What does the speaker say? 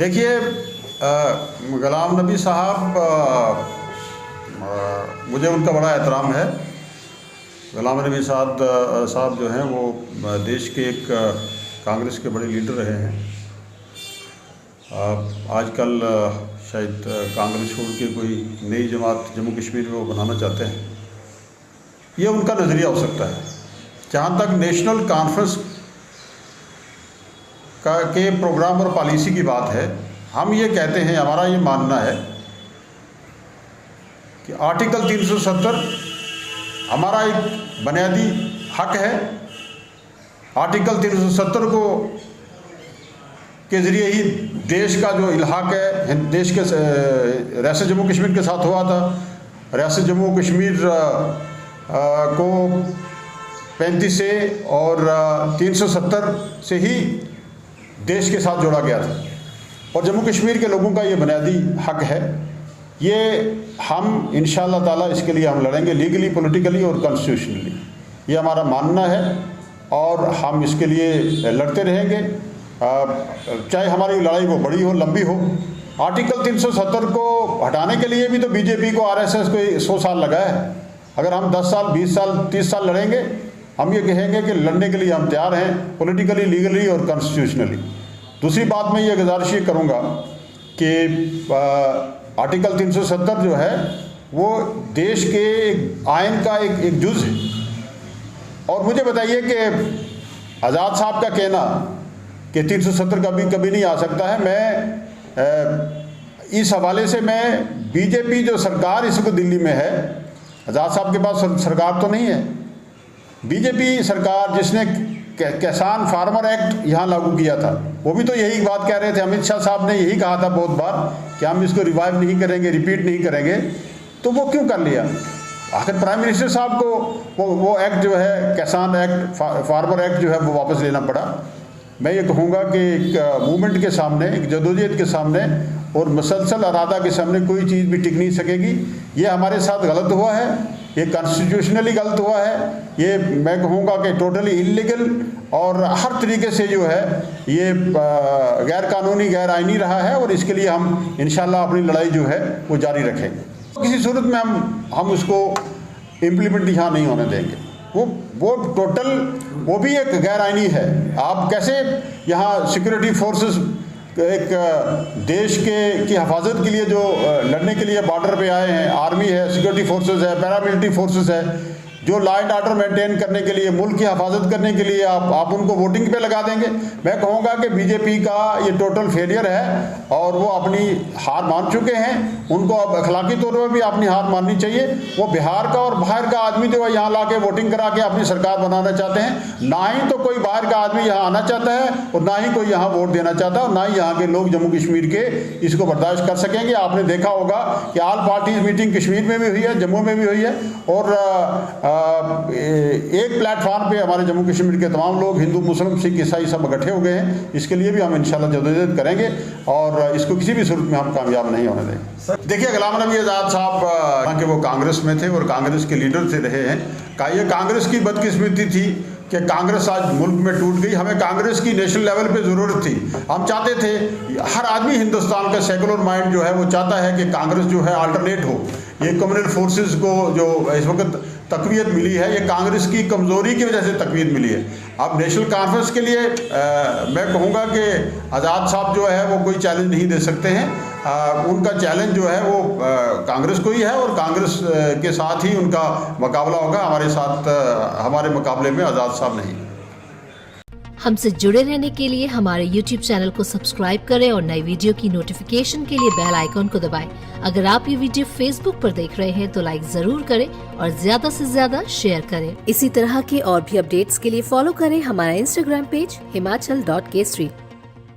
देखिए, गुलाम नबी साहब, मुझे उनका बड़ा एहतराम है। गुलाम नबी साहब जो हैं वो देश के एक कांग्रेस के बड़े लीडर रहे हैं। आजकल शायद कांग्रेस छोड़ के कोई नई जमात जम्मू कश्मीर में वो बनाना चाहते हैं। ये उनका नज़रिया हो सकता है। जहाँ तक नेशनल कॉन्फ्रेंस के प्रोग्राम और पॉलिसी की बात है, हम ये कहते हैं, हमारा ये मानना है कि आर्टिकल 370 हमारा एक बुनियादी हक है। आर्टिकल 370 के ज़रिए ही देश का जो इल्हाक है देश के रियासत जम्मू कश्मीर के साथ हुआ था। रियासत जम्मू कश्मीर को 35 से और 370 से ही देश के साथ जोड़ा गया था और जम्मू कश्मीर के लोगों का ये बुनियादी हक है। ये हम इंशाअल्लाह ताला इसके लिए हम लड़ेंगे, लीगली, पॉलिटिकली और कॉन्स्टिट्यूशनली। ये हमारा मानना है और हम इसके लिए लड़ते रहेंगे, चाहे हमारी लड़ाई वो बड़ी हो, लंबी हो। आर्टिकल 370 को हटाने के लिए भी तो बीजेपी को, आरएसएस को 100 साल लगा है। अगर हम 10 साल, 20 साल, 30 साल लड़ेंगे, हम ये कहेंगे कि लड़ने के लिए हम तैयार हैं, पॉलिटिकली, लीगली और कॉन्स्टिट्यूशनली। दूसरी बात मैं ये गुजारिश करूँगा कि आर्टिकल 370 जो है वो देश के आइन का एक जुज़ है। और मुझे बताइए कि आज़ाद साहब का कहना कि 370 कभी नहीं आ सकता है, मैं इस हवाले से मैं बीजेपी जो सरकार इस वक्त दिल्ली में है, आज़ाद साहब के पास सरकार तो नहीं है। बीजेपी सरकार जिसने किसान फार्मर एक्ट यहाँ लागू किया था, वो भी तो यही बात कह रहे थे। अमित शाह साहब ने यही कहा था बहुत बार कि हम इसको रिवाइव नहीं करेंगे, रिपीट नहीं करेंगे। तो वो क्यों कर लिया? आखिर प्राइम मिनिस्टर साहब को वो एक्ट जो है, किसान एक्ट, फार्मर एक्ट जो है, वो वापस लेना पड़ा। मैं ये कहूँगा कि एक मूवमेंट के सामने, एक जदोजहद के सामने और मुसलसल इरादा के सामने कोई चीज़ भी टिक नहीं सकेगी। ये हमारे साथ गलत हुआ है, ये कॉन्स्टिट्यूशनली गलत हुआ है, ये मैं कहूँगा कि टोटली इलीगल और हर तरीके से जो है ये गैर कानूनी, गैर आइनी रहा है। और इसके लिए हम इंशाल्लाह अपनी लड़ाई जो है वो जारी रखेंगे। किसी सूरत में हम उसको इम्प्लीमेंट यहाँ नहीं होने देंगे। वो टोटल, वो भी एक गैर आइनी है। आप कैसे यहाँ सिक्योरिटी फोर्सेस, एक देश की हिफाजत के लिए जो लड़ने के लिए बॉर्डर पे आए हैं, आर्मी है, सिक्योरिटी फोर्सेस है, पैरामिलिट्री फोर्सेस है, जो लॉ एंड ऑर्डर मेंटेन करने के लिए, मुल्क की हिफाजत करने के लिए आप उनको वोटिंग पे लगा देंगे। मैं कहूँगा कि बीजेपी का ये टोटल फेलियर है और वो अपनी हार मान चुके हैं। उनको अब अखलाकी तौर पर भी अपनी हार माननी चाहिए। वो बिहार का और बाहर का आदमी जो है यहाँ ला के वोटिंग करा के अपनी सरकार बनाना चाहते हैं। ना ही तो कोई बाहर का आदमी यहाँ आना चाहता है और ना ही कोई यहाँ वोट देना चाहता है और ना ही यहाँ के लोग जम्मू कश्मीर के इसको बर्दाश्त कर सकेंगे। आपने देखा होगा कि ऑल पार्टीज मीटिंग कश्मीर में भी हुई है, जम्मू में भी हुई है और एक प्लेटफार्म पे हमारे जम्मू कश्मीर के तमाम लोग, हिंदू, मुस्लिम, सिख, ईसाई सब इकट्ठे हो गए हैं। इसके लिए भी हम इंशाल्लाह जदोजहद करेंगे और इसको किसी भी सूरत में हम कामयाब नहीं होने देंगे। देखिए, गुलाम नबी आज़ाद साहब कि वो कांग्रेस में थे और कांग्रेस के लीडर से रहे हैं। ये कांग्रेस की बदकिस्मती थी कि कांग्रेस आज मुल्क में टूट गई। हमें कांग्रेस की नेशनल लेवल पे ज़रूरत थी। हम चाहते थे, हर आदमी हिंदुस्तान का सेकुलर माइंड जो है वो चाहता है कि कांग्रेस जो है अल्टरनेट हो। ये कम्युनल फोर्सेस को जो इस वक्त तकवीत मिली है, ये कांग्रेस की कमज़ोरी की वजह से तकवीत मिली है। अब नेशनल कॉन्फ्रेंस के लिए मैं कहूँगा कि आज़ाद साहब जो है वो कोई चैलेंज नहीं दे सकते हैं। उनका चैलेंज जो है वो कांग्रेस को ही है और कांग्रेस के साथ ही उनका मुकाबला होगा। हमारे साथ, हमारे मुकाबले में आज़ाद साहब नहीं। हमसे जुड़े रहने के लिए हमारे YouTube चैनल को सब्सक्राइब करें और नई वीडियो की नोटिफिकेशन के लिए बेल आइकॉन को दबाएं। अगर आप ये वीडियो Facebook पर देख रहे हैं तो लाइक जरूर करें और ज्यादा से ज्यादा शेयर करें। इसी तरह के और भी अपडेट्स के लिए फॉलो करें हमारा Instagram पेज himachal.K3।